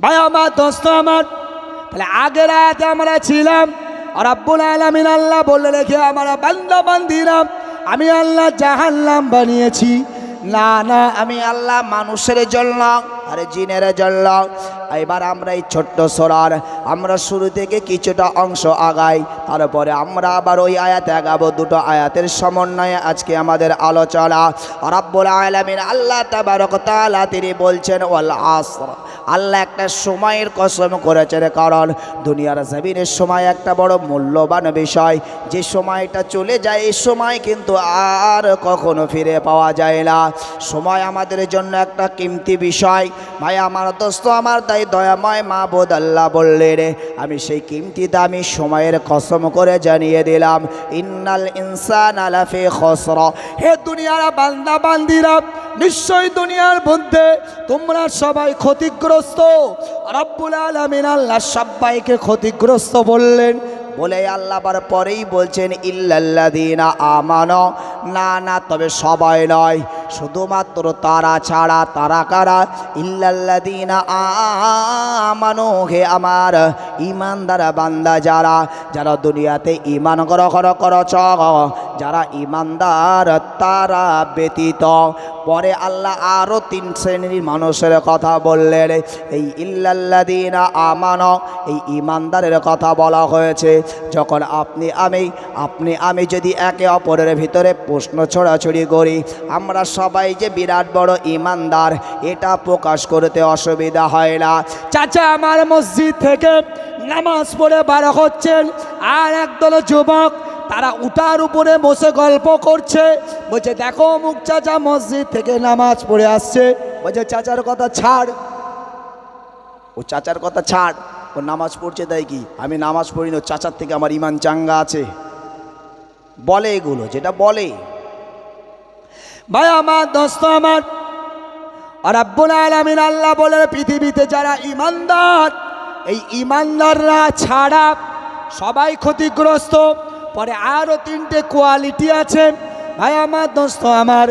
ভাই আমার দোস্ত আমার, তাহলে আগের আয়াতে আমরা ছিলাম রব্বুল আলামিন আল্লাহ বলে রেখে আমরা বান্দা বান্দিরা আমি আল্লাহ জাহান্নাম বানিয়েছি। না না, আমি আল্লাহ মানুষের জন্য আর জিনের জন্য। এবার আমরা এই ছোট্ট সূরার আমরা শুরু থেকে কিছুটা অংশ আগাই, তারপরে আমরা আবার ওই আয়াতে আগাবো। দুটো আয়াতের সমন্বয়ে আজকে আমাদের আলোচনা। রব্বুল আলামিন আল্লাহ তাবারক ওয়া তাআলা তিনি বলছেন ওয়াল আসর, আল্লাহ একটা সময়ের কসম করেছেন, কারণ দুনিয়ার জমিনের সময় একটা বড় মূল্যবান বিষয়। যে সময়টা চলে যায় এই সময় কিন্তু আর কখনো ফিরে পাওয়া যায় না। সময় আমাদের জন্য একটা কিমতি বিষয়। ভাই আমার দোস্ত আমার, তাই দয়াময় মাবুদ আল্লাহ বললেন আমি সেই কিমতি দামি সময়ের কসম করে জানিয়ে দিলাম ইন্নাল ইনসানা লাফি খুসর। হে দুনিয়ার বান্দা বান্দিরা, নিশ্চয়ই দুনিয়ার মধ্যে তোমরা সবাই ক্ষতিগ্রস্ত। রব্বুল আলামিন আল্লাহ সবাইকে ক্ষতিগ্রস্ত বললেন, বলে আল্লাহ আবার পরেই বলছেন ইল্লাল্লাযীনা আমানু, না না তবে সবাই নয়, শুধুমাত্র তারা ছাড়া। তারা কারা? ইল্লাল্লাযীনা আমানু, হে আমার ঈমানদার বান্দা যারা, যারা দুনিয়াতে ঈমান গ্রহণ করেছ, যারা ঈমানদার তারা ব্যতীত। পরে আল্লাহ আরও 3 শ্রেণীর মানুষের কথা বললেন। এই ইল্লাল্লাযীনা আমানু, এই ঈমানদারের কথা বলা হয়েছে। যখন আপনি আমি যদি একে অপরের ভিতরে প্রশ্ন ছোড়াছড়ি করি আমরা সবাই যে বিরাট বড় ঈমানদার, এটা প্রকাশ করতে অসুবিধা হয় না। চাচা আমার মসজিদ থেকে নামাজ পড়ে বার হচ্ছেন, আর একদল যুবক তারা উঠার উপরে বসে গল্প করছে। বলছে দেখো অমুক চাচা মসজিদ থেকে নামাজ পড়ে আসছে। বলছে চাচার কথা ছাড়, ও চাচার কথা ছাড়, ও নামাজ পড়ছে তাই কি? আমি নামাজ পড়ি না, চাচার থেকে আমার ঈমান চাঙ্গা আছে। বলে এগুলো, যেটা বলে। ভাই আমার দোস্ত আমার, রব্বুল আলামিন আল্লাহ বলে পৃথিবীতে যারা ঈমানদার, এই ঈমানদাররা ছাড়া সবাই ক্ষতিগ্রস্ত। পরে আরও 3টে কোয়ালিটি আছে। ভাই আমার দোস্ত আমার,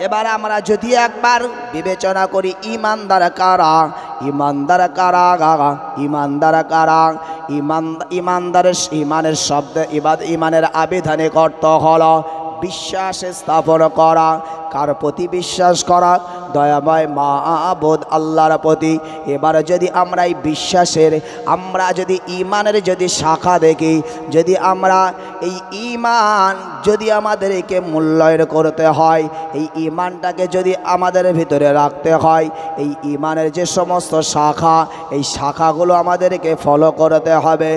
এবার আমরা যদি একবার বিবেচনা করি ঈমানদার কারা, ঈমানদার কারা, ঈমানদার কারা। ঈমানদারের ঈমানের শব্দ ঈমানের আবিধানিক অর্থ হলো বিশ্বাস স্থাপন করা। কার প্রতি বিশ্বাস করা? দয়াময় মাবুদ আল্লাহর প্রতি। এবারে যদি আমরা এই বিশ্বাসের, আমরা যদি ঈমানের যদি শাখা দেখি, যদি আমরা এই ঈমান যদি আমাদেরকে মূল্যায়ন করতে হয়, এই ঈমানটাকে যদি আমাদের ভিতরে রাখতে হয়, এই ঈমানের যে সমস্ত শাখা, এই শাখাগুলো আমাদেরকে ফলো করতে হবে।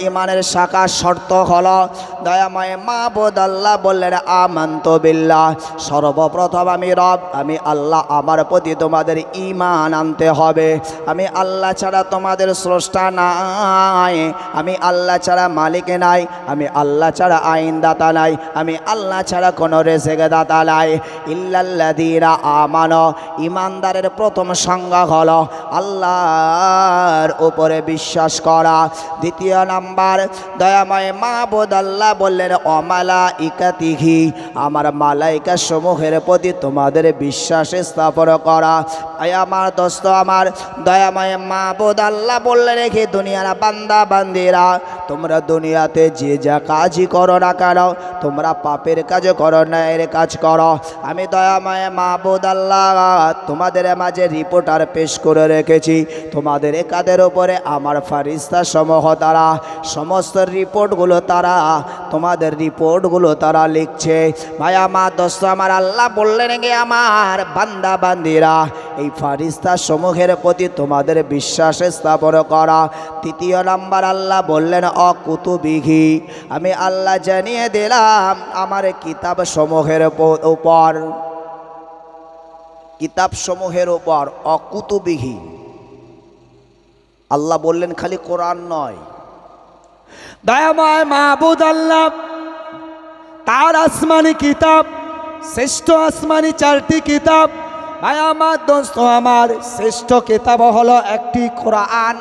ঈমানের শাখা শর্ত হলো দয়াময় মাবুদ আল্লাহ বললেন আমানতু বিল্লাহ, সর্বপ্রথম আমি রব, আমি আল্লাহ, আমার প্রতি তোমাদের ঈমান আনতে হবে। আমি আল্লাহ ছাড়া তোমাদের স্রষ্টা নাই, আমি আল্লাহ ছাড়া মালিক নাই, আমি আল্লাহ ছাড়া আইনদাতা নাই, আমি আল্লাহ ছাড়া কোনো রেজেক দাতা নাই। ইল্লাল্লাযীনা আমানু, ঈমানদারের প্রথম সংজ্ঞা হলো আল্লাহর উপরে বিশ্বাস করা। দ্বিতীয় নাম্বার, দয়াময় মাবুদ আল্লাহ বললেন অমালাইকাতিহি, আমার মালাইকা সমূহের প্রতি তোমাদের বিশ্বাস স্থাপন করা। আমার দোস্ত আমার, দয়াময় মাবুদ আল্লাহ বললে রেখে দুনিয়ার বান্দা বান্দিরা, তোমরা দুনিয়াতে যে যা কাজই করো না কেন, তোমরা পাপের কাজ করো, ন্যায়ের কাজ করো, আমি দয়াময় মাবুদ আল্লাহ তোমাদের মাঝে রিপোর্টার পেশ করে রেখেছি। তোমাদের কাদের উপরে আমার ফারিস্তা সমূহ দ্বারা সমস্ত রিপোর্টগুলো তারা, তোমাদের রিপোর্টগুলো তারা লিখছে। ভাই আমার দোস্ত আমার, আল্লাহ বললেন গে আমার বান্দা বান্দিরা, এই ফারিস্তা সমূহের প্রতি তোমাদের বিশ্বাস স্থাপন করা। তৃতীয় নাম্বার আল্লাহ বললেন অকুতুবিহি, আমি আল্লাহ জানিয়ে দিলাম আমার কিতাব সমূহের উপর, কিতাব সমূহের উপর অকুতুবিহি। আল্লাহ বললেন খালি কোরআন নয়, দয়াময় মাবুদ আল্লাহ তার আসমানি কিতাব, শ্রেষ্ঠ আসমানি 4টি কিতাব। ভাই আমার দোস্ত আমার, শ্রেষ্ঠ কিতাব হলো একটি কোরআন।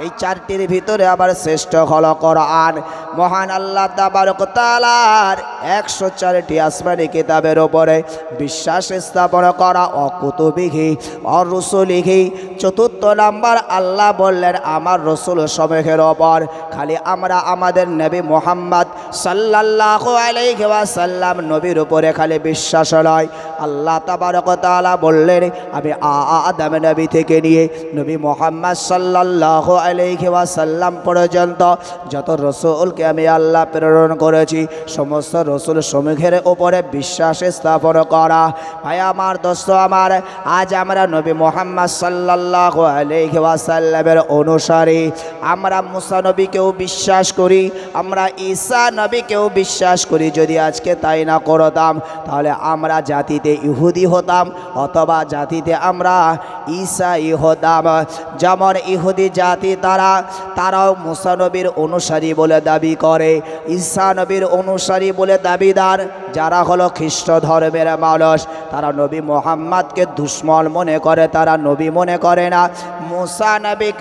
এই 4টির ভিতরে আবার শ্রেষ্ঠ হলো কোরআন। মহান আল্লাহ তাবারক তাআলার 104টি আসমানি কিতাবের উপরে বিশ্বাস স্থাপন করা, অকুতুবিহি অরুসুলিহি। চতুর্থ নাম্বার আল্লাহ বললেন আমার রসুল সমূহের ওপর খালি আমরা আমাদের নবী মুহাম্মদ সাল্লাল্লাহু আলাইহি ওয়াসাল্লাম নবীর উপরে খালি বিশ্বাস নয়, আল্লাহ তাবারক তাআলা বললেন আমি আদম নবী থেকে নিয়ে নবী মুহাম্মদ সাল্লাল্লাহু আলাইহি ওয়াসাল্লাম পর্যন্ত যত রসুলকে আমি আল্লাহ প্রেরণ করেছি সমস্ত রসুল সমূহের উপরে বিশ্বাস স্থাপন করা। ভাই আমার, দোস্ত আমার, আজ আমরা নবী মুহাম্মদ সাল্লাল্লাহু আলাইহি ওয়াসাল্লামের অনুসারী। আমরা মুসা নবীকেও বিশ্বাস করি, আমরা ঈসা নবীকেও বিশ্বাস করি। যদি আজকে তাই না করতাম তাহলে আমরা জাতিতে ইহুদি হতাম অথবা জাতিতে আমরা ঈসাই হতাম। যেমন ইহুদি জাতি তারাও মুসা নবীর অনুসারী বলে দাবি করে, ঈসা নবীর অনুসারী বলে দাবিদার। যারা হলো খ্রিস্ট ধর্মের মানুষ তারা নবী মুহাম্মদকে দুশ্মন মনে করে, তারা নবী মনে করে না।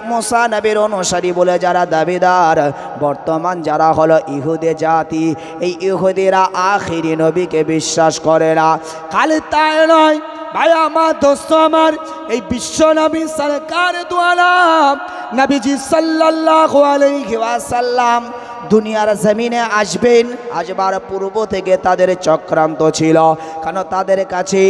মুসা নবীর অনুসারী বলে যারা দাবিদার, বর্তমান যারা হলো ইহুদি জাতি, এই ইহুদিরা আখিরি নবীকে বিশ্বাস করে না। খালি তাই নয় ভাই আমার, দোস্ত আমার, এই বিশ্ব নবী সরকার দু আলম নবীজি সাল্লাল্লাহু আলাইহি ওয়াসাল্লাম দুনিয়ার জমিনে আসবার পূর্ব থেকে তাদের চক্রান্ত ছিল, কারণ তাদের কাছে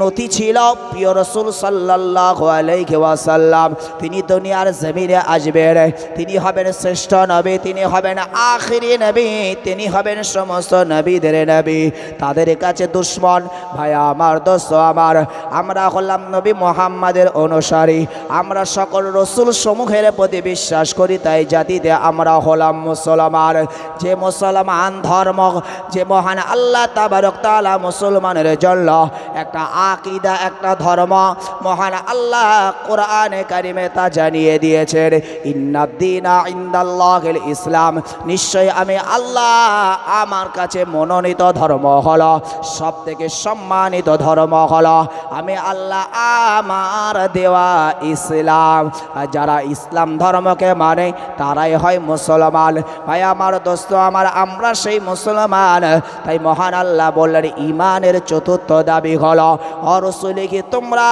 নথি ছিল প্রিয় রাসূল সাল্লাল্লাহু আলাইহি ওয়াসাল্লাম তিনি দুনিয়ার জমিনে আসবেন, তিনি হবেন শ্রেষ্ঠ নবী, তিনি হবেন আখিরি নবী, তিনি হবেন সমস্ত নবীদের নবী। তাদের কাছে দুশ্মন। ভাই আমার, দোস্ত আমার, আমরা হলাম নবী মুহাম্মাদের অনুসারী, আমরা সকল রসুল সমূহের প্রতি বিশ্বাস করি, তাই জাতিতে আমরা হলাম মুসলমান। যে মুসলমান ধর্ম, যে মহান আল্লাহ তাবারক তাআলা মুসলমানের জন্য একটা আকীদা, একটা ধর্ম মহান আল্লাহ কোরআনে কারিমে তা জানিয়ে দিয়েছেন, ইন্নাদ-দীনা ইনদাল্লাহিল ইসলাম, নিশ্চয় আমি আল্লাহ আমার কাছে মনোনীত ধর্ম হলো, সব থেকে সম্মানিত ধর্ম হলো আমি আল্লাহ আমার দেওয়া ইসলাম। যারা ইসলাম ধর্মকে মানে তারাই হয় মুসলমান। ভাই আমার, দোস্ত আমার, আমরা সেই মুসলমান। তাই মহান আল্লাহ বললেন ইমানের চতুর্থ দাবি হলো অরসুলিহি, তোমরা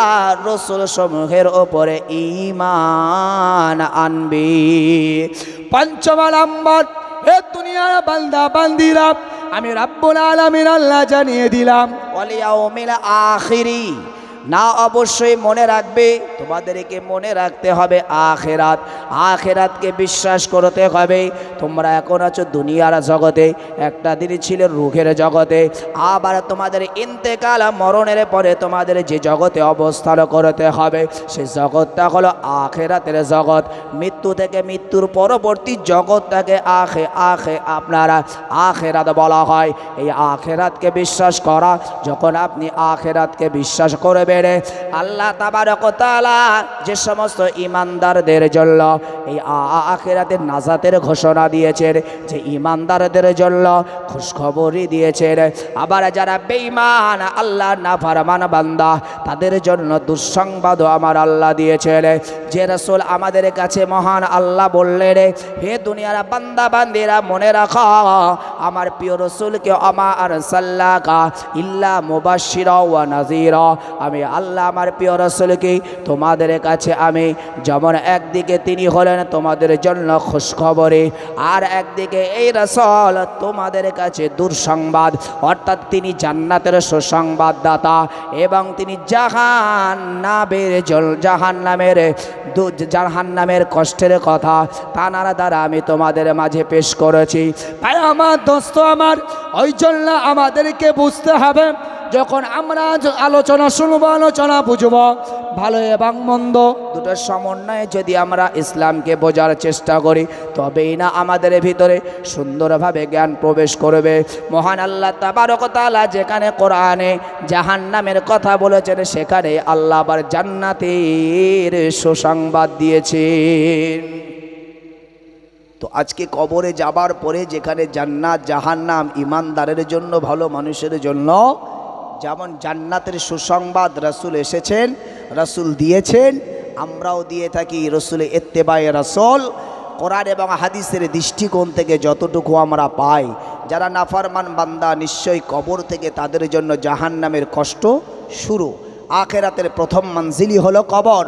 রসুল সমূহের উপরে ঈমান আনবি। পঞ্চম নাম্বার, এ দুনিয়ার বান্দা বান্দিরা আমি রাব্বুল আলামিন আল্লাহ জানিয়ে দিলাম ওয়াল ইয়াউমিল আখিরি, না অবশ্যই মনে রাখবে, তোমাদেরকে মনে রাখতে হবে আখেরাত, আখেরাতকে বিশ্বাস করতে হবে। তোমরা এখন আছো দুনিয়ার জগতে, একটা দিন ছিল রূহের জগতে, আবার তোমাদের ইন্তেকাল মরণের পরে তোমাদের যে জগতে অবস্থান করতে হবে সেই জগৎটা হলো আখেরাতের জগৎ। মৃত্যু থেকে মৃত্যুর পরবর্তী জগৎটাকে আপনারা আখেরাত বলা হয়। এই আখেরাতকে বিশ্বাস করা, যখন আপনি আখেরাতকে বিশ্বাস করবেন আল্লাহ তাবারক তাআলা যে সমস্ত ঈমানদারদের জন্য এই আখিরাতের নাজাতের ঘোষণা দিয়েছেন, যে ঈমানদারদের জন্য খুশখবরি দিয়েছেন। আবার যারা বেঈমান আল্লাহ নাফরমান বান্দা তাদের জন্য দুঃসংবাদও আমার আল্লাহ দিয়েছেন। যে রাসূল আমাদের কাছে মহান আল্লাহ বললেন, হে দুনিয়ার বান্দা বান্দিরা মনে রাখো আমার প্রিয় রাসূলকে আমা আরসালনাকা ইল্লা মুবাশশিরা ওয়া নাযীরা, আমি আল্লাহ আমার প্রিয় রাসূলকে তোমাদের কাছে আমি যেমন একদিকে তিনি হলেন তোমাদের জন্য খুশখবরি, আর একদিকে এই রাসূল তোমাদের কাছে দুঃসংবাদ, অর্থাৎ তিনি জান্নাতের সুসংবাদদাতা এবং তিনি জাহান্নামের কষ্টের কথা তার দ্বারা আমি তোমাদের মাঝে পেশ করেছি। তাই আমার দোস্ত আমার, ওই জন্য আমাদেরকে বুঝতে হবে যখন আমরা আলোচনা শুনবো, আলোচনা বুঝবো, ভালো এবং মন্দ দুটোর সমন্বয়ে যদি আমরা ইসলামকে বোঝার চেষ্টা করি তবেই না আমাদের ভিতরে সুন্দরভাবে জ্ঞান প্রবেশ করবে। মহান আল্লাহ তাবারক তাআলা যেখানে কোরআনে জাহান্নামের কথা বলেছেন সেখানে আল্লাহ আবার জান্নাতের সুসংবাদ দিয়েছেন। তো আজকে কবরে যাবার পরে যেখানে জান্নাত জাহান্নাম ঈমানদারের জন্য, ভালো মানুষের জন্য যেমন জান্নাতের সুসংবাদ রাসূল এসেছেন, রাসূল দিয়েছেন, আমরাও দিয়ে থাকি। রাসূলের ইত্তেবায়ে রাসূল কোরআন এবং হাদিসের দৃষ্টিকোণ থেকে যতটুকু আমরা পাই, যারা নাফরমান বান্দা নিশ্চয়ই কবর থেকে তাদের জন্য জাহান্নামের কষ্ট শুরু। আখেরাতের প্রথম মঞ্জিলই হলো কবর।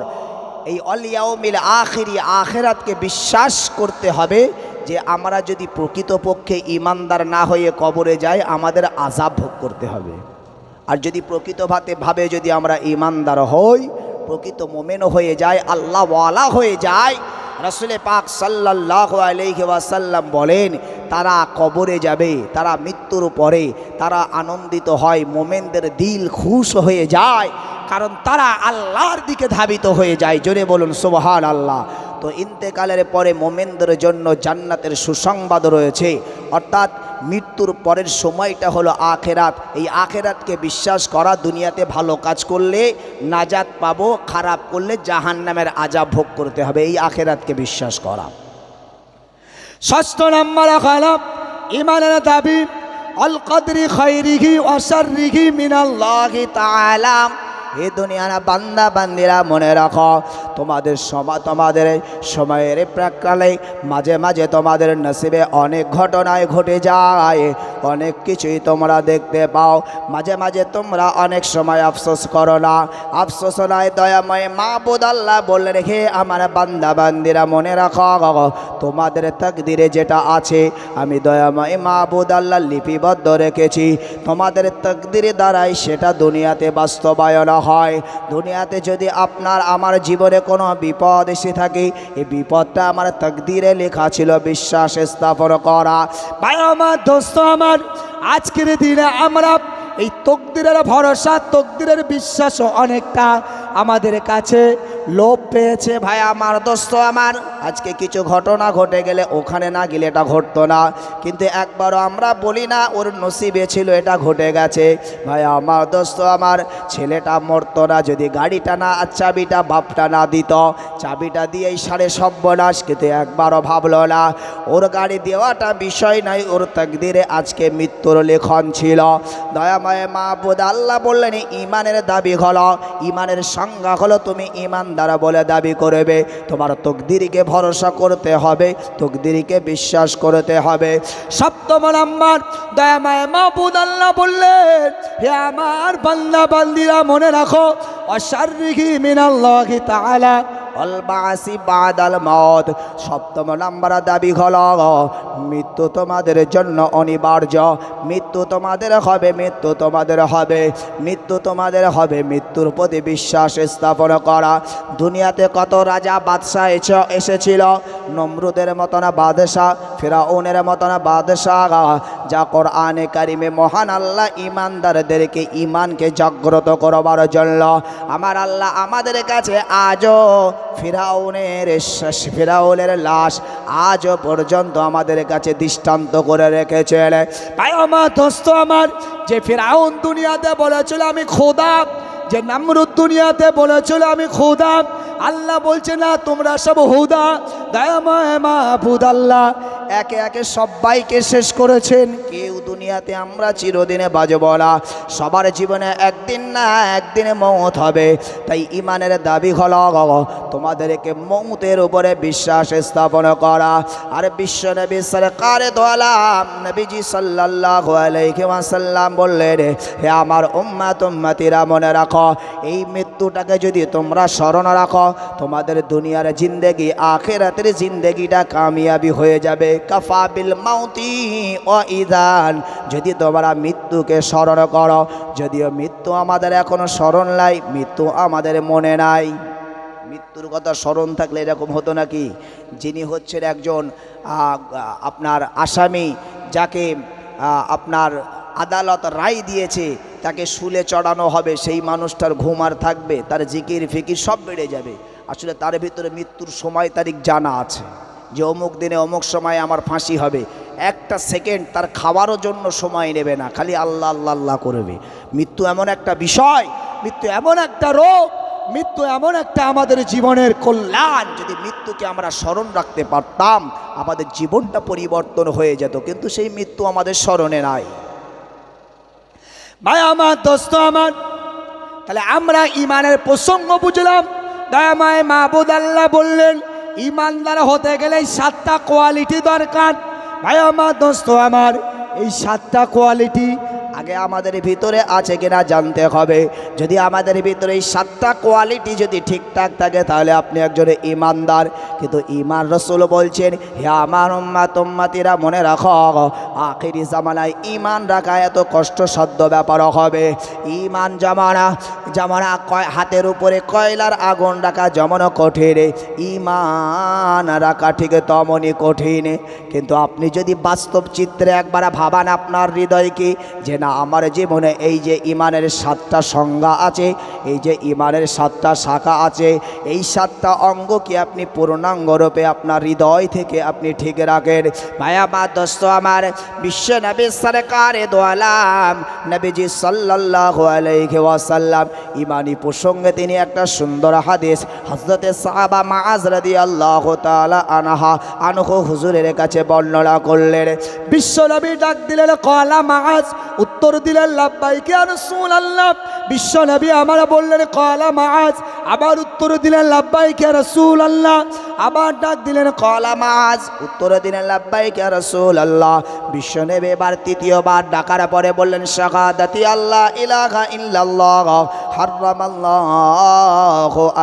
এই অলিয়াউমিল আখিরি, আখেরাতকে বিশ্বাস করতে হবে যে আমরা যদি প্রকৃতপক্ষে ইমানদার না হয়ে কবরে যাই আমাদের আযাব ভোগ করতে হবে। আর যদি প্রকৃতভাবে যদি আমরা ইমানদার হই, প্রকৃত মোমেন হয়ে যায়, আল্লাহওয়ালা হয়ে যায়, রাসূল পাক সাল্লাল্লাহু আলাইহি ওয়াসাল্লাম বলেন তারা কবরে যাবে, তারা মৃত্যুর পরে তারা আনন্দিত হয়, মোমেনদের দিল খুশ হয়ে যায়, কারণ তারা আল্লাহর দিকে ধাবিত হয়ে যায়। জোরে বলুন সুবহানাল্লাহ। তো ইন্তেকালের পরে মোমেনদের জন্য জান্নাতের সুসংবাদ রয়েছে, অর্থাৎ মৃত্যুর পরের সময়টা হলো আখেরাত। এই আখেরাতকে বিশ্বাস করা, দুনিয়াতে ভালো কাজ করলে নাজাত পাবো, খারাপ করলে জাহান্নামের আযাব ভোগ করতে হবে, এই আখেরাতকে বিশ্বাস করা। ষষ্ঠ নম্বর হলো ইমানের দাবি আল কদরি খাইরিহি ওয়া শাররিহি মিনাল্লাহি তাআলা। এ দুনিয়ার বান্দা বান্দিরা মনে রাখো, তোমাদের সময়ের প্রাক্কালে মাঝে মাঝে তোমাদের নসিবে অনেক ঘটনায় ঘটে যায়, অনেক কিছুই তোমরা দেখতে পাও। মাঝে মাঝে তোমরা অনেক সময় আফসোস করো না, আফসোস নয়, দয়াময় মাবুদ আল্লাহ বলে রেখে আমার বান্দা বান্দিরা মনে রাখো, তোমাদের তাকদিরে যেটা আছে আমি দয়াময় মাবুদ আল্লাহ লিপিবদ্ধ রেখেছি। তোমাদের তাকদিরে দ্বারাই সেটা দুনিয়াতে বাস্তবায়ন হয়। দুনিয়াতে যদি আপনার আমার জীবনে কোনো বিপদ এসে থাকে, এই বিপদটা আমার তাকদিরে লেখা ছিল, বিশ্বাস স্থাপন করা। ভাই আমার, দোস্ত আমার, আজকের দিনে আমরা এই তকদিরের ভরসা, তকদিরের বিশ্বাস অনেকটা আমাদের কাছে লোপ পেয়েছে। ভাই আমার, দোস্ত আমার, আজকে কিছু ঘটনা ঘটে গেলে ওখানে না গেলে এটা ঘটতো না, কিন্তু একবারও আমরা বলি না ওর নসিবে ছিল এটা ঘটে গেছে। ভাই আমার, দোস্ত আমার, ছেলেটা মরতো না যদি গাড়িটা না আর চাবিটা বাপটা না দিত, চাবিটা দিয়েই সাড়ে সর্বনাশ, কিন্তু একবারও ভাবলো না ওর গাড়ি দেওয়াটা বিষয় নাই, ওর তাকদিরে আজকে মৃত্যুর লেখন ছিল। দয়াময় মাবুদ আল্লাহ বললেন ইমানের দাবি হলো, ইমানের সংজ্ঞা হলো তুমি ইমানদার বলে দাবি করবে, তোমার তকদিরকে ভরসা করতে হবে, তকদিরকে বিশ্বাস করতে হবে। সপ্তম নাম্বার, দয়াময় মাবুদ আল্লাহ বললেন হে আমার বান্দা বান্দিরা মনে রাখো, অশাররিহি মিনাল্লাহি তাআলা অল বাসি বাদাল মওত। সপ্তম নাম্বার দাবি হলো মৃত্যু তোমাদের জন্য অনিবার্য, মৃত্যু তোমাদের হবে, মৃত্যু তোমাদের হবে, মৃত্যু তোমাদের হবে। মৃত্যুর প্রতি বিশ্বাস স্থাপন করা। দুনিয়াতে কত রাজা বাদশাহ এসেছিল, নমরুদের মতন বাদশাহ, ফিরাউনের মতন বাদশাহ, যা কোরআনে কারিমে মহান আল্লাহ ইমানদারদেরকে ইমানকে জাগ্রত করবার জন্য আমার আল্লাহ আমাদের কাছে আজও ফিরাউনের লাশ আজও পর্যন্ত আমাদের কাছে দৃষ্টান্ত করে রেখেছেন। ভাই আমার, দোস্ত আমার, যে ফিরাউন দুনিয়াতে বলেছিল আমি খোদা, যে নমরুদ দুনিয়াতে বলেছিল আমি খোদা, আল্লাহ বলছে না তোমরা সব হুদা। দয়াময় মাবুদ আল্লাহ একে একে সবাইকে শেষ করেছেন। কেউ দুনিয়াতে আমরা চিরদিনে বাজব না, সবার জীবনে একদিন না একদিনে মওত হবে। তাই ইমানের দাবি হলো তোমাদেরকে মওতের উপরে বিশ্বাস স্থাপন করা। আর বিশ্বনবী সরকারে দো আলম নবীজি সাল্লাল্লাহু আলাইহি ওয়াসাল্লাম বললেন হে আমার উম্মত উম্মতিরা মনে রাখো, এই মৃত্যুটাকে যদি তোমরা স্মরণ রাখো, তোমাদের দুনিয়ার জিন্দেগি আখিরাতের জিন্দেগিটা কামিয়াবি হয়ে যাবে। কাফা বিল মাউতি ও ইদান, যদি তোমরা মৃত্যুকে স্মরণ করো, যদিও মৃত্যু আমাদের এখনো স্মরণ নাই, মৃত্যু আমাদের মনে নাই। মৃত্যুর কথা স্মরণ থাকলে এরকম হতো নাকি? যিনি হচ্ছেন একজন আপনার আসামি, যাকে আপনার আদালত রায় দিয়েছে তাকে শুলে চড়ানো হবে, সেই মানুষটার ঘুম আর থাকবে, তার জিকির ফিকির সব বেড়ে যাবে। আসলে তার ভিতরে মৃত্যুর সময় তারিখ জানা আছে যে অমুক দিনে অমুক সময় আমার ফাঁসি হবে। একটা সেকেন্ড তার খাওয়ারও জন্য সময় নেবে না, খালি আল্লাহ আল্লাহ আল্লাহ করবে। মৃত্যু এমন একটা বিষয়, মৃত্যু এমন একটা রোগ, মৃত্যু এমন একটা আমাদের জীবনের কল্যাণ। যদি মৃত্যুকে আমরা স্মরণ রাখতে পারতাম আমাদের জীবনটা পরিবর্তন হয়ে যেত, কিন্তু সেই মৃত্যু আমাদের স্মরণে নাই। ভাই আমার, দোস্ত আমার, তাহলে আমরা ইমানের প্রসঙ্গ বুঝলাম। দয়াময় মাবুদ আল্লাহ বললেন ইমানদার হতে গেলে এই 7টা কোয়ালিটি দরকার। ভাই আমার, দোস্ত আমার, এই 7টা কোয়ালিটি আগে আমাদের ভিতরে আছে কিনা জানতে হবে। যদি আমাদের ভিতরে এই 7টা কোয়ালিটি যদি ঠিকঠাক থাকে তাহলে আপনি একজন ইমানদার। কিন্তু ইমান রসুল বলছেন, হে আমার উম্মাতিরা মনে রাখো, আখিরি জামানায় ইমান রাখা এত কষ্টসাধ্য ব্যাপার হবে। ইমান জামানা হাতের উপরে কয়লার আগুন রাখা যেমন কঠিন, ইমান রাখা ঠিক তেমনই কঠিন। কিন্তু আপনি যদি বাস্তব চিত্রে একবার ভাবান আপনার হৃদয়কে, যে না, আমার জীবনে এই যে ইমানের 7টা সংজ্ঞা আছে, এই যে ইমানের 7টা শাখা আছে, এই 7টা অঙ্গ কি আপনি পূর্ণাঙ্গরূপে আপনার হৃদয় থেকে আপনি ঠিক রাখেন। ভাই আমার, দোস্ত আমার, বিশ্ব নবী সরকারে দো আলম নবীজি সাল্লাল্লাহু আলাইহি ওয়াসাল্লাম ইমানি প্রসঙ্গে তিনি একটা সুন্দর হাদিস হযরতে সাহাবা মুআজ রাদিয়াল্লাহু তাআলা আনহু হুজুরের কাছে বর্ণনা করলেন। বিশ্ব নবী ডাক দিলেন, ক্বালা মুআজ, উত্তর দিলেন লাব্বাইক ইয়া রাসূলুল্লাহ। বিশ্ব নবী আমার বললেন ক্বালা মুআজ, আবার উত্তর দিলেন লাব্বাইক ইয়া রাসূলুল্লাহ। আবার ডাক দিলেন ক্বালা মুআজ, উত্তর দিলেন লাব্বাইক ইয়া রাসূলুল্লাহ। বিশ্ব নবী এবার তৃতীয়বার ডাকার পরে বললেন, শাহাদাতি আল্লাহ ইলাহা ইল্লাল্লাহ হারামাল্লাহু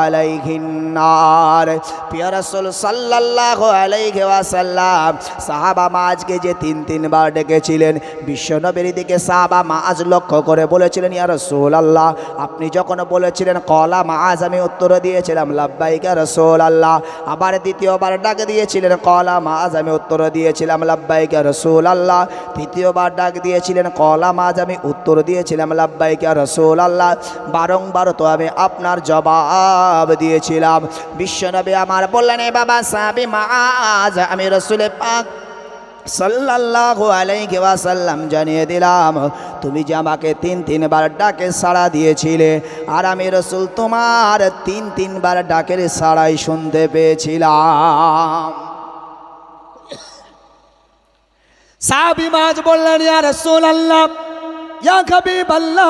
আলাইহিন নার। প্রিয় রাসূল সাল্লাল্লাহু আলাইহি ওয়াসাল্লাম সাহাবা মুআজকে যে 3বার ডেকেছিলেন, বিশ্ব নবীর দিকে সাহাবা মুআজ লক্ষ্য করে বলেছিলেন, ইয়া রাসূলুল্লাহ, আপনি যখন বলেছিলেন ক্বালা মুআজ, আমি উত্তর দিয়েছিলাম লাব্বাইক ইয়া রাসূলুল্লাহ। আবার দ্বিতীয়বার ডাক দিয়েছিলেন ক্বালা মুআজ, আমি উত্তর দিয়েছিলাম লাব্বাইক ইয়া রাসূলুল্লাহ। তৃতীয়বার ডাক দিয়েছিলেন ক্বালা মুআজ, আমি উত্তর দিয়েছিলাম লাব্বাইক ইয়া রাসূলুল্লাহ। বারংবার তো আমি আপনার জবাব দিয়েছিলাম। বিশ্বনবী আমার বললেন, এ বাবা সাহাবী মুআজ, আমি রাসূল পাক সাল্লাল্লাহু আলাইহি ওয়াসাল্লাম জানিয়ে দিলাম, তুমি যে আমাকে 3বার ডাকে সাড়া দিয়েছিলে, আর আমি রাসূল তোমার 3বার ডাকের সাড়াই শুনতে পেয়েছিলাম। সাহাবী মুআজ বললেন, ইয়া রাসূলুল্লাহ, ইয়া হাবিবাল্লাহ,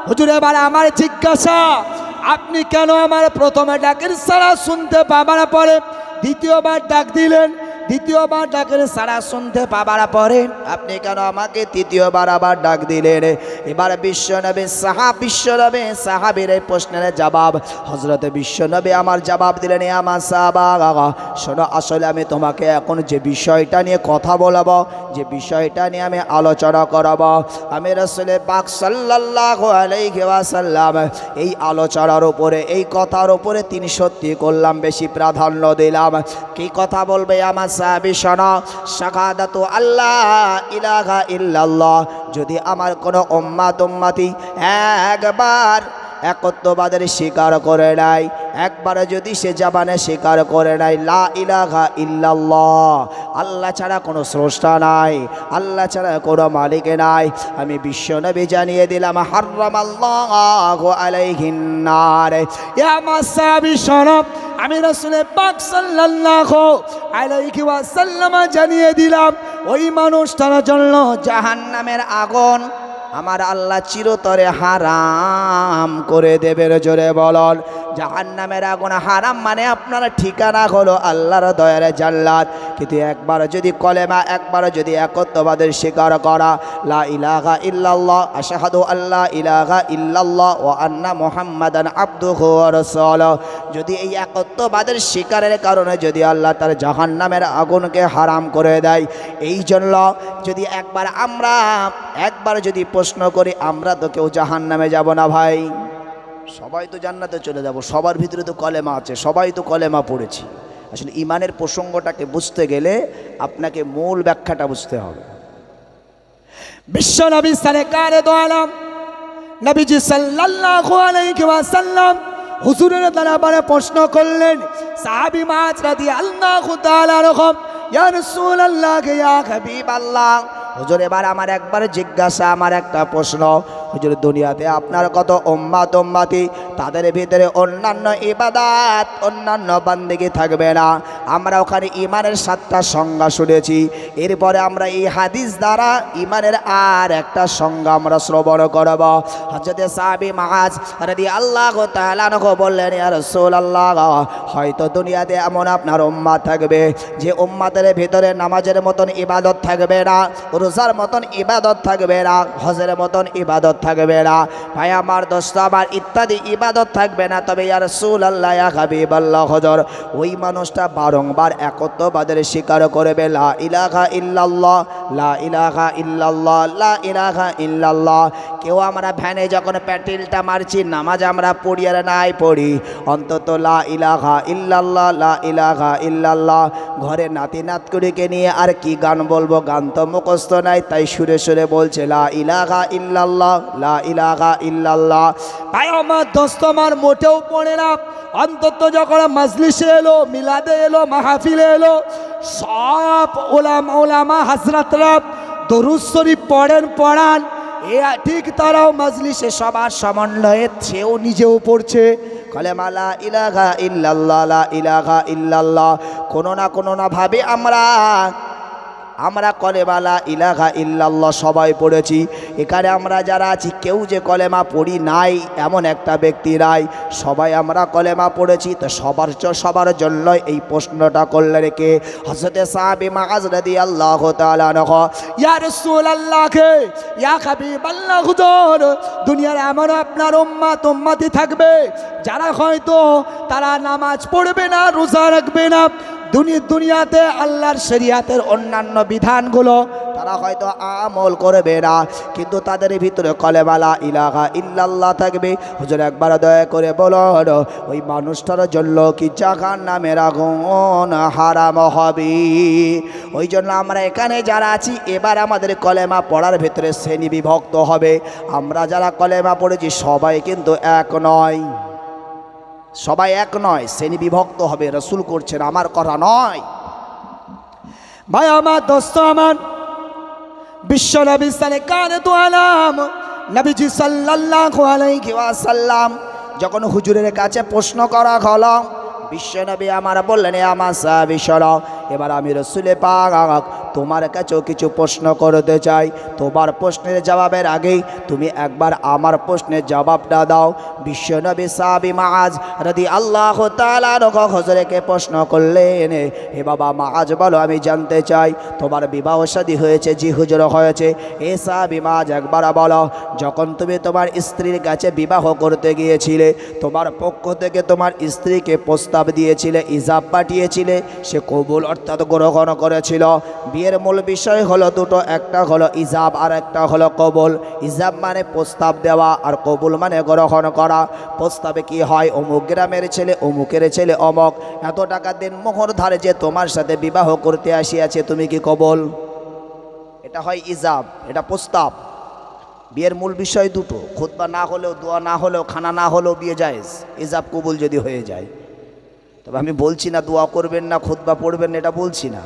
হুজুর এবার আমার জিজ্ঞাসা, আপনি কেন আমার প্রথমে ডাকের সাড়া শুনতে পাবার পরে দ্বিতীয়বার ডাক দিলেন? দ্বিতীয়বার ডাকের সাড়া শুনতে পাবার পরে আপনি কেন আমাকে তৃতীয়বার আবার ডাক দিলেন? এবার বিশ্বনবী সাহাবীর এই প্রশ্নের জবাব হযরতে বিশ্বনবী আমার জবাব দিলেন, আমার সাহাবা, শোনো, আসলে আমি তোমাকে এখন যে বিষয়টা নিয়ে কথা বলবো, যে বিষয়টা নিয়ে আমি আলোচনা করব, আমি রাসূল পাক সাল্লাল্লাহু আলাইহি ওয়াসাল্লাম এই আলোচনার উপরে, এই কথার উপরে 3 করলাম, বেশি প্রাধান্য দিলাম। কি কথা বলবে আমার সাহাবী? শোনো, শাহাদাতু আল্লাহ ইলাহা ইল্লাল্লাহ, যদি আমার কোনো উম্মতি একবার একত্ববাদের স্বীকার করে নাই, একবার যদি সে জবানে স্বীকার করে নাই লা ইলাহা ইল্লাল্লাহ, আল্লাহ ছাড়া কোনো স্রষ্টা নাই, আল্লাহ ছাড়া কোনো মালিক নাই, আমি বিশ্বনবী জানিয়ে দিলাম হারামাল্লাহু আলাইহিন নার। ইয়া মাসাবি শরফ, আমি রাসূল পাক সাল্লাল্লাহু আলাইহি ওয়াসাল্লাম জানিয়ে দিলাম, ওই মানুষটার জন্য জাহান্নামের আগুন আমার আল্লাহ চিরতরে হারাম করে দেবে। জোরে বলন, জাহান্নামের আগুন হারাম মানে আপনার ঠিকানা হলো আল্লাহর দয়ার জান্নাত। কিন্তু একবার যদি কলেমা, একবার যদি একত্ববাদের স্বীকার করা, লা ইলাহা ইল্লাল্লাহ, আশহাদু আল্লা ইলাহা ইল্লাল্লাহ ওয়া আন্না মুহাম্মাদান আবদুহু ওয়া রাসূলুহু, যদি এই একত্ববাদের স্বীকারের কারণে যদি আল্লাহ তার জাহান্নামের আগুনকে হারাম করে দেয়, এই জন্য যদি একবার যদি প্রশ্ন করি, আমরা তো কেউ জাহান্নামে যাব না ভাই, সবাই তো জান্নাতে চলে যাব, সবার ভিতরে তো কলেমা আছে, সবাই তো কলেমা পড়েছি। আসলে ইমানের প্রসঙ্গটাকে বুঝতে গেলে আপনাকে মূল ব্যাখ্যাটা বুঝতে হবে। বিশ্ব নবী সরকারে দো আলম নবীজি সাল্লাল্লাহু আলাইহি ওয়াসাল্লাম হুজুরের দরবারে প্রশ্ন করলেন। সাহাবী মুআজ রাদিয়াল্লাহু তাআলা আনহু, ইয়া রাসূলুল্লাহ, ইয়া হাবিবাল্লাহ, হুজুর এবার আমার একবার জিজ্ঞাসা, আমার একটা প্রশ্ন, হুজুর দুনিয়াতে আপনার কত উম্মাতি তাদের ভিতরে অন্যান্য ইবাদত অন্যান্য বান্দেগি থাকবে না। আমরা ওখানে ইমানের 7টা সংজ্ঞা শুনেছি, এরপরে আমরা এই হাদিস দ্বারা ইমানের আর একটা সংজ্ঞা আমরা শ্রবণ করব। হযরত সাহাবী মুআজ রাদিয়াল্লাহু তাআলা আনহু বললেন, ইয়া রাসূলুল্লাহ, হয়তো দুনিয়াতে এমন আপনার উম্মাত থাকবে যে উম্মাতের ভিতরে নামাজের মতন ইবাদত থাকবে না, রোজার মতন ইবাদত থাকবে না, হজের মতন ইবাদত থাকবে না, ভাই আমার দোস্ত আমার ইত্যাদি ইবাদত থাকবে না। তবে ইয়া রাসূলুল্লাহ, ইয়া হাবিবাল্লাহ, হুজুর ওই মানুষটা বারংবার একত্ববাদের স্বীকার করবে, লা ইলাহা ইল্লাল্লাহ, লা ইলাহা ইল্লাল্লাহ, লা ইলাহা ইল্লাল্লাহ। কেউ আমরা ভ্যানে যখন প্যাটেলটা মারছি, নামাজ আমরা পড়ি আর নাই পড়ি, অন্তত লা ইলাহা ইল্লাল্লাহ, লা ইলাহা ইল্লাল্লাহ। ঘরে নাতি নাতকুড়িকে নিয়ে আর কি গান বলবো, গান তো মুখস্থ নাই, তাই সুরে সুরে বলছে লা ইলাহা ইল্লাল্লাহ, লা ইলাহা ইল্লাল্লাহ। ভাই আমার দোস্ত আমার মোটেও পড়ে না, অন্তত যখন মজলিসে এলো, মিলাদে এলো, মাহফিলে এলো, সব ওলামা হযরতরা দরুদ শরীফ পড়ান, এ ঠিক তারাও মজলিসে সবার সমন্বয়ে সেও নিজেও পড়ছে কালেমা লা ইলাহা ইল্লাল্লাহ, লা ইলাহা ইল্লাল্লাহ। কোনো না ভাবে আমরা কলেমা লা ইলাহা ইল্লাল্লাহ সবাই পড়েছি। এখানে আমরা যারা আছি কেউ যে কলেমা পড়ি নাই এমন একটা ব্যক্তি নাই, সবাই আমরা কলেমা পড়েছি। তো সবার জন্য এই প্রশ্নটা করলে রেখে হযরত সাহাবী মুআজ রাদিয়াল্লাহু তাআলা আনহু, ইয়া রাসূলুল্লাহ, ইয়া হাবিবাল্লাহ, হুজুর দুনিয়ার এমন আপনার উম্মতি থাকবে যারা হয়তো তারা নামাজ পড়বে না, রোজা রাখবে না, দুনিয়াতে আল্লাহর শরীয়তের অন্যান্য বিধানগুলো তারা হয়তো আমল করবে না, কিন্তু তাদের ভিতরে কলেমা লা ইলাহা ইল্লাল্লাহ থাকবে। হুজুর একবার দয়া করে বলুন, ওই মানুষটার জন্য কি জাহান্নামের আগুন হারাম হবে? ওই জন্য আমরা এখানে যারা আছি এবার আমাদের কলেমা পড়ার ভিতরে শ্রেণী বিভক্ত হবে। আমরা যারা কলেমা পড়েছি সবাই কিন্তু এক নয়, সবাই এক নয়, শ্রেণী বিভক্ত হবে। রাসূল করছেন, আমার কথা নয়। ভাই আমার দোস্ত আমার, বিশ্ব নবী সাল্লাল্লাহু আলাইহি নবীজি সাল্লাল্লাহু আলাইহি ওয়াসাল্লাম যখন হুজুরের কাছে প্রশ্ন করা হলো, বিশ্ব নবী আমার বললেন, আমার সাহাবী শোনো, এবার আমি রাসূল পাক তোমার কাছেও কিছু প্রশ্ন করতে চাই। তোমার প্রশ্নের জবাবের আগেই তুমি একবার আমার প্রশ্নের জবাবটা দাও। বিশ্বনবী সাহাবী মুআজ রাদিয়াল্লাহু তাআলা আনহু হুজুরকে প্রশ্ন করলেন, হে বাবা মুআজ বলো, আমি জানতে চাই তোমার বিবাহ শাদী হয়েছে? জি হুজুর হয়েছে। এ সাহাবী মুআজ একবার বলো, যখন তুমি তোমার স্ত্রীর কাছে বিবাহ করতে গিয়েছিলে, তোমার পক্ষ থেকে তোমার স্ত্রীকে প্রস্তাব দিয়েছিলে, ইজাব পাঠিয়েছিলে, সে কবুল অর্থাৎ গ্রহণ করেছিল? বিয়ের মূল বিষয় হলো দুটো, একটা হলো ইজাব আর একটা হলো কবুল। ইজাব মানে প্রস্তাব দেওয়া আর কবুল মানে গ্রহণ করা। প্রস্তাবে কি হয়, অমুক গ্রামের ছেলে অমুকের ছেলে অমুক এত টাকা দিন মোহর ধারে যে তোমার সাথে বিবাহ করতে আসিয়াছে, তুমি কি কবুল? এটা হয় ইজাব, এটা প্রস্তাব। বিয়ের মূল বিষয় দুটো, খুতবা না হলেও, দোয়া না হলেও, খানা না হলেও বিয়ে জায়েজ, ইজাব কবুল যদি হয়ে যায়। তবে আমি বলছি না দোয়া করবেন না, খুতবা পড়বেন না, এটা বলছি না,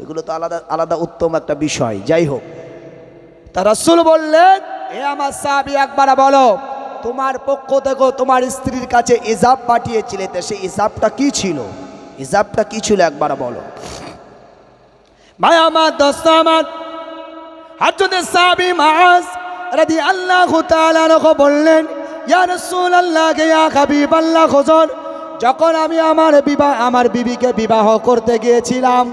এগুলো তো আলাদা আলাদা উত্তম একটা বিষয়। যাই হোক, তা রাসূল বললেন, এ আমার সাহাবী একবার বলো, তোমার পক্ষ থেকে তোমার স্ত্রীর কাছে ইজাব পাঠিয়েছিলে, তো সেই ইজাবটা কি ছিল? ইজাবটা কি ছিল একবার বলো। ভাই আমার দোস্ত আমার, হযরত সাহাবী মুআজ রাদিয়াল্লাহু তাআলা আনহু বললেন, ইয়া রাসূলুল্লাহ, ইয়া হাবিবাল্লাহ, হুজুর যখন আমি আমার বিবিকে বিবাহ করতে গিয়েছিলাম,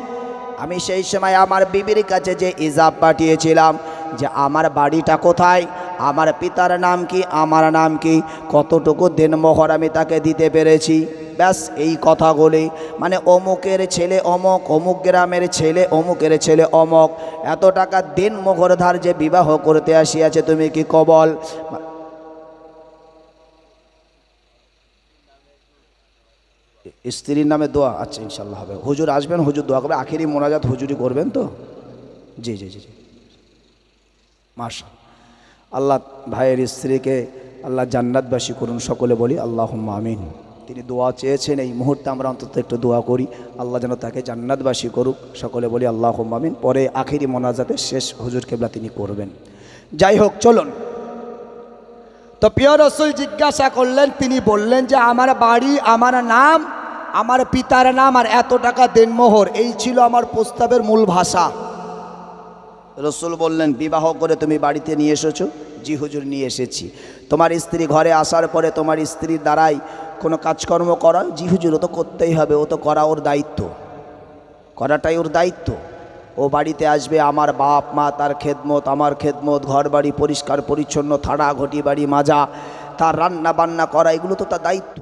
আমি সেই সময় আমার বিবির কাছে যে ইজাব পাঠিয়েছিলাম যে আমার বাড়িটা কোথায়, আমার পিতার নাম কি, আমার নাম কি, কতটুকু দেনমোহর আমি তাকে দিতে পেরেছি, ব্যাস এই কথাগুলি। মানে অমুকের ছেলে অমুক, অমুক গ্রামের ছেলে অমুকের ছেলে অমুক এত টাকা দেনমোহর ধার যে বিবাহ করতে আসিয়াছে, তুমি কি কবল? স্ত্রীর নামে দোয়া, আচ্ছা ইনশাল্লাহ হবে। হুজুর আসবেন, হুজুর দোয়া করবে, আখেরি মোনাজাত হুজুরি করবেন তো? জি জি জি জি, মাশাআল্লাহ। আল্লাহ ভাইয়ের স্ত্রীকে আল্লাহ জান্নাতবাসী করুন, সকলে বলি আল্লাহুম্মা আমিন। তিনি দোয়া চেয়েছেন, এই মুহূর্তে আমরা অন্তত একটু দোয়া করি, আল্লাহ যেন তাকে জান্নাতবাসী করুক, সকলে বলি আল্লাহুম্মা আমিন। পরে আখেরি মোনাজাতে শেষ হুজুর কেবলা তিনি করবেন। যাই হোক, চলুন তো প্রিয় রসুল জিজ্ঞাসা করলেন, তিনি বললেন যে আমার বাড়ি, আমার নাম, আমার পিতার নাম আর এত টাকা দেনমোহর, এই ছিল আমার প্রস্তাবের মূল ভাষা। রসুল বললেন, বিবাহ করে তুমি বাড়িতে নিয়ে এসেছো? জি হুজুর, নিয়ে এসেছি। তোমার স্ত্রী ঘরে আসার পরে তোমার স্ত্রীর দ্বারাই কোনো কাজকর্ম করা? জি হুজুর, ও তো করতেই হবে, ও তো করা ওর দায়িত্ব, করাটাই ওর দায়িত্ব। ও বাড়িতে আসবে, আমার বাপ মা তার খেদমত, আমার খেদমত, ঘর বাড়ি পরিষ্কার পরিচ্ছন্ন, থাড়া ঘটি বাড়ি মাজা, তার রান্না বান্না করা, এগুলো তো তার দায়িত্ব।